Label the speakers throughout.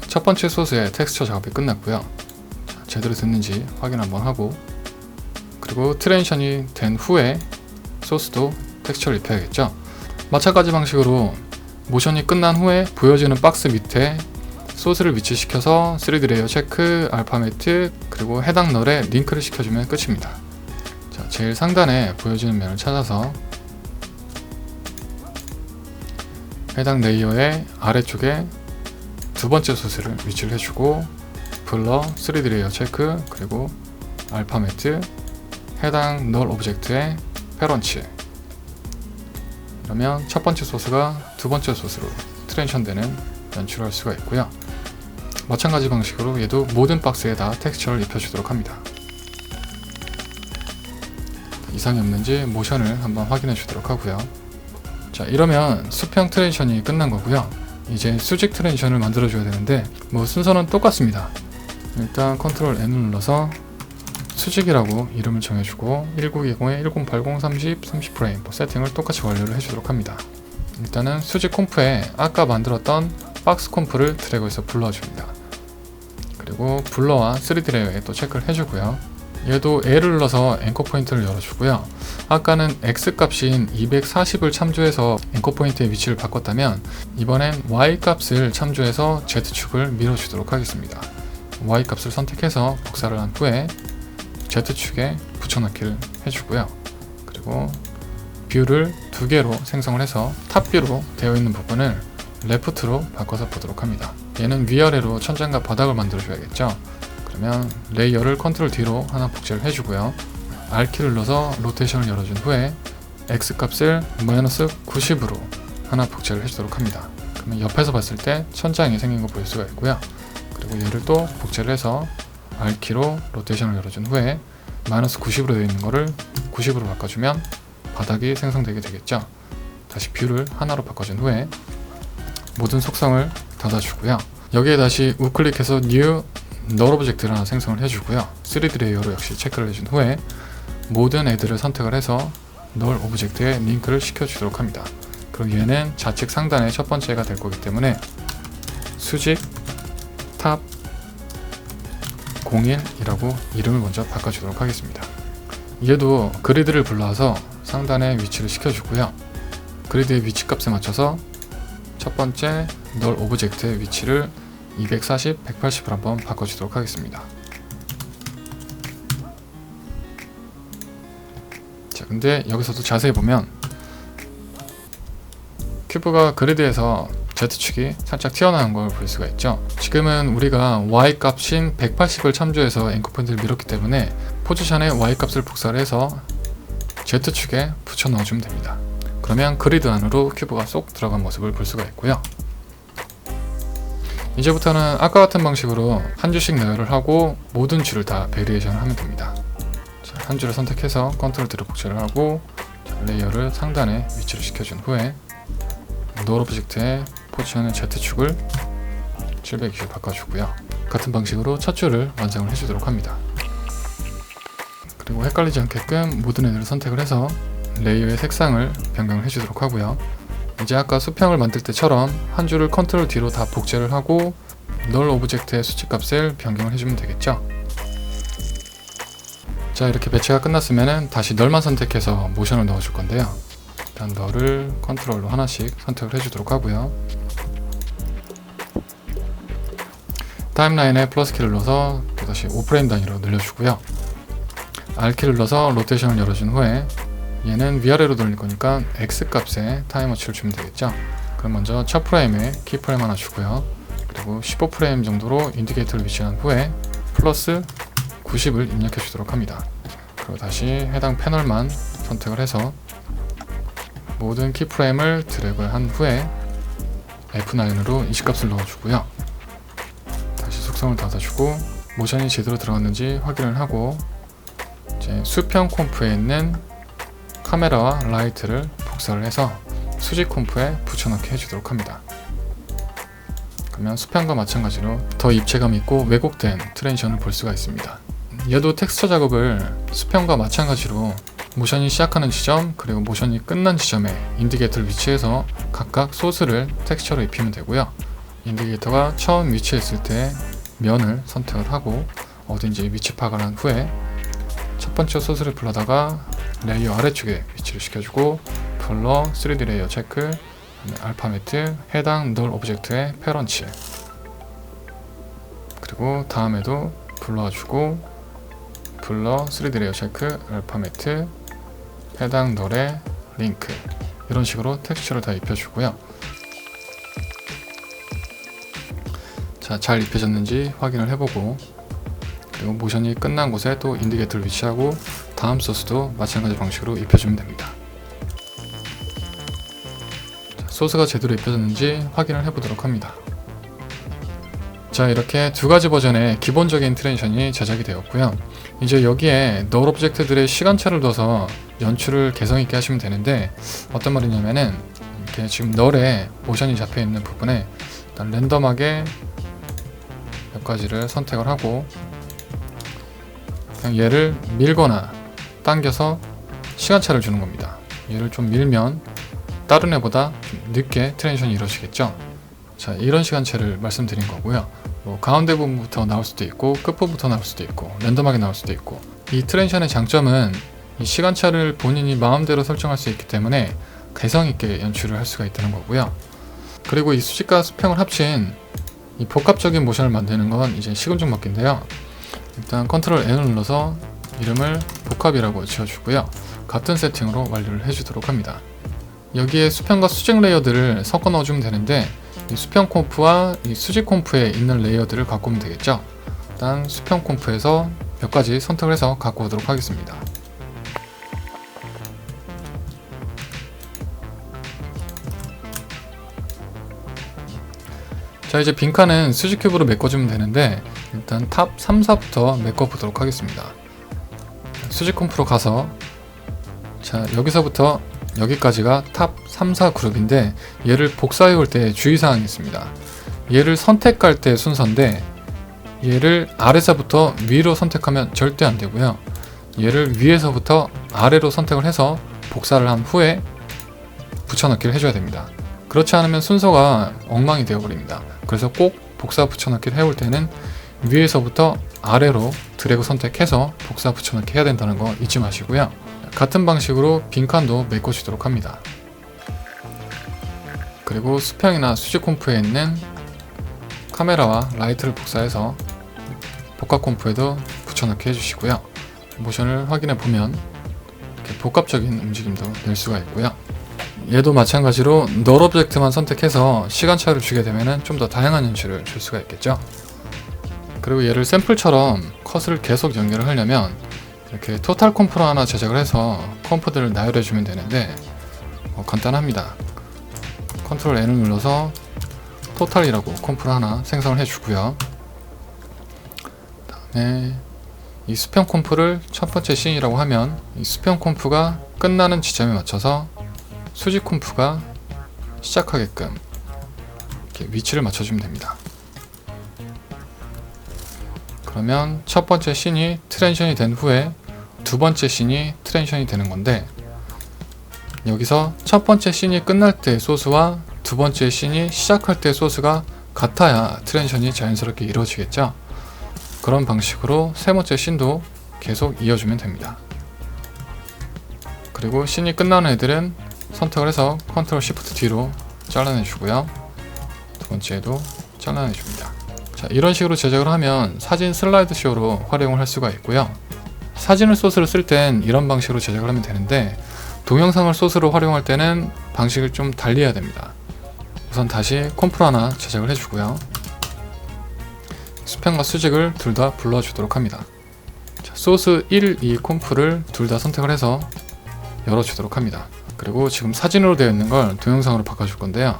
Speaker 1: 첫 번째 소스의 텍스처 작업이 끝났고요. 자, 제대로 됐는지 확인 한번 하고, 그리고 트랜지션이 된 후에 소스도 텍스처를 입혀야겠죠. 마찬가지 방식으로 모션이 끝난 후에 보여지는 박스 밑에 소스를 위치시켜서 3D 레이어 체크, 알파 매트, 그리고 해당 널에 링크를 시켜주면 끝입니다. 자, 제일 상단에 보여지는 면을 찾아서 해당 레이어의 아래쪽에 두 번째 소스를 위치를 해주고, 블러, 3D 레이어 체크, 그리고 알파 매트, 해당 널 오브젝트의 페런치. 그러면 첫 번째 소스가 두 번째 소스로 트랜지션 되는 연출을 할 수가 있고요. 마찬가지 방식으로 얘도 모든 박스에다 텍스처를 입혀주도록 합니다. 이상이 없는지 모션을 한번 확인해 주도록 하고요. 자, 이러면 수평 트랜지션이 끝난 거고요. 이제 수직 트랜지션을 만들어 줘야 되는데 순서는 똑같습니다. 일단 컨트롤 N을 눌러서 수직이라고 이름을 정해주고 1920에 1080 30프레임 세팅을 똑같이 완료를 해주도록 합니다. 일단은 수직 콤프에 아까 만들었던 박스 콤프를 드래그해서 불러줍니다. 그리고 블러와 3D 레이어에 또 체크를 해주고요. 얘도 L을 눌러서 앵커 포인트를 열어주고요. 아까는 X 값인 240을 참조해서 앵커 포인트의 위치를 바꿨다면 이번엔 Y 값을 참조해서 Z축을 밀어주도록 하겠습니다. Y 값을 선택해서 복사를 한 후에 Z축에 붙여넣기를 해주고요. 그리고 뷰를 두 개로 생성을 해서 탑뷰로 되어 있는 부분을 레프트로 바꿔서 보도록 합니다. 얘는 위아래로 천장과 바닥을 만들어 줘야겠죠. 그러면 레이어를 컨트롤 D로 하나 복제를 해주고요. R키를 눌러서 로테이션을 열어준 후에 X 값을 마이너스 90으로 하나 복제를 해주도록 합니다. 그러면 옆에서 봤을 때 천장이 생긴 거 볼 수가 있고요. 그리고 얘를 또 복제를 해서 R키로 로테이션을 열어준 후에 마이너스 90으로 되어 있는 거를 90으로 바꿔주면 바닥이 생성되게 되겠죠. 다시 뷰를 하나로 바꿔준 후에 모든 속성을 닫아주고요. 여기에 다시 우클릭해서 New 널 오브젝트를 하나 생성을 해주고요. 3D 레이어로 역시 체크를 해준 후에 모든 애들을 선택을 해서 널 오브젝트에 링크를 시켜주도록 합니다. 그리고 얘는 좌측 상단의 첫 번째가 될 거기 때문에 수직 탑 01이라고 이름을 먼저 바꿔주도록 하겠습니다. 얘도 그리드를 불러와서 상단에 위치를 시켜주고요. 그리드의 위치값에 맞춰서 첫 번째 널 오브젝트의 위치를 240, 180으로 한번 바꿔주도록 하겠습니다. 자, 근데 여기서도 자세히 보면 큐브가 그리드에서 Z축이 살짝 튀어나온 걸 볼 수가 있죠. 지금은 우리가 Y 값인 180을 참조해서 앵커 포인트를 밀었기 때문에 포지션에 Y 값을 복사를 해서 Z축에 붙여 넣어주면 됩니다. 그러면 그리드 안으로 큐브가 쏙 들어간 모습을 볼 수가 있고요. 이제부터는 아까 같은 방식으로 한 줄씩 나열을 하고 모든 줄을 다 베리에이션을 하면 됩니다. 자, 한 줄을 선택해서 컨트롤 D로 복제를 하고 레이어를 상단에 위치를 시켜준 후에 널 오브젝트의 포지션의 Z축을 720을 바꿔주고요. 같은 방식으로 첫 줄을 완성을 해주도록 합니다. 그리고 헷갈리지 않게끔 모든 애들을 선택을 해서 레이어의 색상을 변경을 해주도록 하고요. 이제 아까 수평을 만들 때처럼 한 줄을 컨트롤 D로 다 복제를 하고 널 오브젝트의 수치값을 변경을 해주면 되겠죠. 자, 이렇게 배치가 끝났으면 다시 널만 선택해서 모션을 넣어줄 건데요. 일단 널을 컨트롤로 하나씩 선택을 해주도록 하고요. 타임라인에 플러스 키를 눌러서 또다시 5프레임 단위로 늘려주고요. R키를 눌러서 로테이션을 열어준 후에 얘는 위아래로 돌릴 거니까 X 값에 타임워치를 주면 되겠죠. 그럼 먼저 첫 프레임에 키프레임 하나 주고요. 그리고 15프레임 정도로 인디케이터를 위치한 후에 플러스 90을 입력해 주도록 합니다. 그리고 다시 해당 패널만 선택을 해서 모든 키프레임을 드래그한 후에 F9으로 이시값을 넣어주고요. 다시 속성을 닫아주고 모션이 제대로 들어갔는지 확인을 하고 이제 수평 콤프에 있는 카메라와 라이트를 복사를 해서 수직 콤프에 붙여넣기 해주도록 합니다. 그러면 수평과 마찬가지로 더 입체감 있고 왜곡된 트랜지션을 볼 수가 있습니다. 얘도 텍스처 작업을 수평과 마찬가지로 모션이 시작하는 지점 그리고 모션이 끝난 지점에 인디게이터를 위치해서 각각 소스를 텍스처로 입히면 되고요. 인디게이터가 처음 위치했을 때 면을 선택을 하고 어딘지 위치 파악을 한 후에 첫 번째 소스를 불러다가 레이어 아래쪽에 위치를 시켜주고 블러 3D 레이어 체크, 알파 매트, 해당 널 오브젝트의 페런치, 그리고 다음에도 불러주고 블러 3D 레이어 체크, 알파 매트, 해당 널의 링크, 이런 식으로 텍스처를 다 입혀주고요. 자, 잘 입혀졌는지 확인을 해보고, 그리고 모션이 끝난 곳에 또 인디게이터를 위치하고 다음 소스도 마찬가지 방식으로 입혀주면 됩니다. 자, 소스가 제대로 입혀졌는지 확인을 해보도록 합니다. 자, 이렇게 두 가지 버전의 기본적인 트랜지션이 제작이 되었고요. 이제 여기에 널 오브젝트들의 시간차를 둬서 연출을 개성있게 하시면 되는데, 어떤 말이냐면은 이렇게 지금 널에 모션이 잡혀있는 부분에 일단 랜덤하게 몇 가지를 선택을 하고 그냥 얘를 밀거나 당겨서 시간차를 주는 겁니다. 얘를 좀 밀면 다른 애보다 좀 늦게 트랜지션이 이루어지겠죠. 자, 이런 시간차를 말씀드린 거고요. 뭐 가운데 부분부터 나올 수도 있고 끝부분부터 나올 수도 있고 랜덤하게 나올 수도 있고, 이 트랜지션의 장점은 이 시간차를 본인이 마음대로 설정할 수 있기 때문에 개성있게 연출을 할 수가 있다는 거고요. 그리고 이 수직과 수평을 합친 이 복합적인 모션을 만드는 건 이제 시금중 먹기인데요. 일단 컨트롤 N을 눌러서 이름을 복합이라고 지어주고요. 같은 세팅으로 완료를 해주도록 합니다. 여기에 수평과 수직 레이어들을 섞어 넣어주면 되는데, 이 수평 콤프와 이 수직 콤프에 있는 레이어들을 갖고 오면 되겠죠. 일단 수평 콤프에서 몇 가지 선택을 해서 갖고 오도록 하겠습니다. 자, 이제 빈칸은 수직 큐브로 메꿔주면 되는데, 일단 탑 3, 4부터 메꿔보도록 하겠습니다. 수직 콤프로 가서, 자, 여기서부터 여기까지가 탑 3, 4 그룹인데, 얘를 복사해 올 때 주의사항이 있습니다. 얘를 선택할 때 순서인데, 얘를 아래서부터 위로 선택하면 절대 안 되고요. 얘를 위에서부터 아래로 선택을 해서 복사를 한 후에 붙여넣기를 해줘야 됩니다. 그렇지 않으면 순서가 엉망이 되어버립니다. 그래서 꼭 복사 붙여넣기를 해올 때는 위에서부터 아래로 드래그 선택해서 복사 붙여넣기 해야 된다는 거 잊지 마시고요. 같은 방식으로 빈칸도 메꿔주도록 합니다. 그리고 수평이나 수직 콤프에 있는 카메라와 라이트를 복사해서 복합 콤프에도 붙여넣기 해주시고요. 모션을 확인해 보면 이렇게 복합적인 움직임도 낼 수가 있고요. 얘도 마찬가지로 널 오브젝트만 선택해서 시간차를 주게 되면 좀 더 다양한 연출을 줄 수가 있겠죠. 그리고 얘를 샘플처럼 컷을 계속 연결을 하려면 이렇게 토탈 콤프로 하나 제작을 해서 콤프들을 나열해 주면 되는데, 간단합니다. 컨트롤 N을 눌러서 토탈이라고 콤프를 하나 생성을 해주고요. 다음에 이 수평 콤프를 첫 번째 씬이라고 하면 이 수평 콤프가 끝나는 지점에 맞춰서 수직 콤프가 시작하게끔 이렇게 위치를 맞춰주면 됩니다. 그러면 첫 번째 씬이 트랜지션이 된 후에 두 번째 씬이 트랜지션이 되는 건데, 여기서 첫 번째 씬이 끝날 때 소스와 두 번째 씬이 시작할 때 소스가 같아야 트랜지션이 자연스럽게 이루어지겠죠. 그런 방식으로 세 번째 씬도 계속 이어주면 됩니다. 그리고 씬이 끝나는 애들은 선택을 해서 컨트롤 시프트 D로 잘라내 주고요. 두 번째에도 잘라내 줍니다. 자, 이런 식으로 제작을 하면 사진 슬라이드 쇼로 활용을 할 수가 있고요. 사진을 소스로 쓸 땐 이런 방식으로 제작을 하면 되는데, 동영상을 소스로 활용할 때는 방식을 좀 달리 해야 됩니다. 우선 다시 콤프로 하나 제작을 해주고요. 수평과 수직을 둘 다 불러주도록 합니다. 자, 소스 1, 2 콤프를 둘 다 선택을 해서 열어주도록 합니다. 그리고 지금 사진으로 되어 있는 걸 동영상으로 바꿔줄 건데요.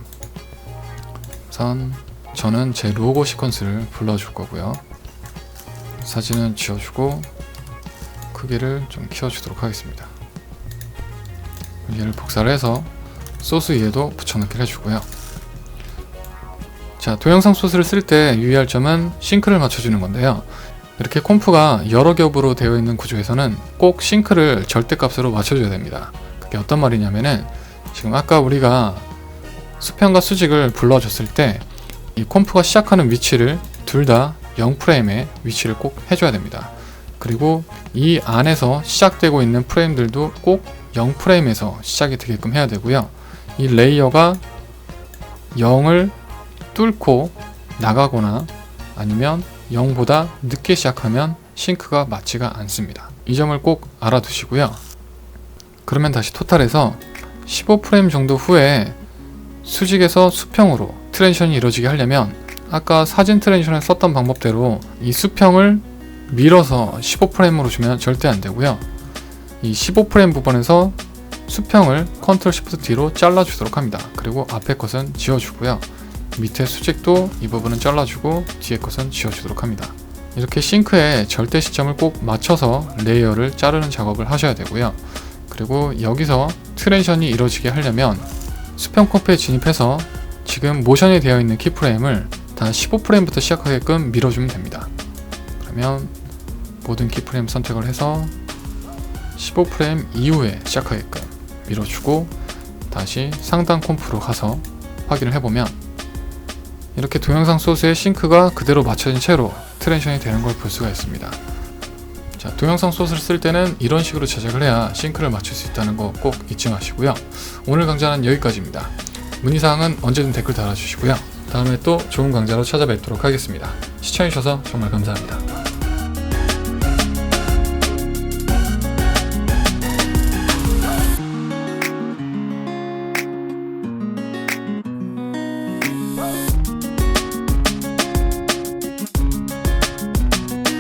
Speaker 1: 우선 저는 제 로고 시퀀스를 불러줄 거고요. 사진은 지워주고 크기를 좀 키워주도록 하겠습니다. 얘를 복사를 해서 소스 위에도 붙여넣기를 해주고요. 자, 동영상 소스를 쓸 때 유의할 점은 싱크를 맞춰주는 건데요. 이렇게 콤프가 여러 겹으로 되어 있는 구조에서는 꼭 싱크를 절대값으로 맞춰줘야 됩니다. 그게 어떤 말이냐면은, 지금 아까 우리가 수평과 수직을 불러줬을 때 이 콤프가 시작하는 위치를 둘 다 0프레임의 위치를 꼭 해줘야 됩니다. 그리고 이 안에서 시작되고 있는 프레임들도 꼭 0프레임에서 시작이 되게끔 해야 되고요. 이 레이어가 0을 뚫고 나가거나 아니면 0보다 늦게 시작하면 싱크가 맞지가 않습니다. 이 점을 꼭 알아두시고요. 그러면 다시 토탈해서 15프레임 정도 후에 수직에서 수평으로 트랜지션이 이루어지게 하려면 아까 사진 트랜지션을 썼던 방법대로 이 수평을 밀어서 15프레임으로 주면 절대 안 되고요. 이 15프레임 부분에서 수평을 컨트롤 시프트 D로 잘라주도록 합니다. 그리고 앞에 것은 지워주고요. 밑에 수직도 이 부분은 잘라주고 뒤에 것은 지워주도록 합니다. 이렇게 싱크의 절대 시점을 꼭 맞춰서 레이어를 자르는 작업을 하셔야 되고요. 그리고 여기서 트랜지션이 이루어지게 하려면 수평 콤프에 진입해서 지금 모션이 되어 있는 키프레임을 다 15프레임부터 시작하게끔 밀어주면 됩니다. 그러면 모든 키프레임 선택을 해서 15프레임 이후에 시작하게끔 밀어주고 다시 상단 콤프로 가서 확인을 해보면 이렇게 동영상 소스에 싱크가 그대로 맞춰진 채로 트랜지션이 되는 걸 볼 수가 있습니다. 자, 동영상 소스를 쓸 때는 이런 식으로 제작을 해야 싱크를 맞출 수 있다는 거 꼭 잊지 마시고요. 오늘 강좌는 여기까지입니다. 문의사항은 언제든 댓글 달아주시고요. 다음에 또 좋은 강좌로 찾아뵙도록 하겠습니다. 시청해주셔서 정말 감사합니다.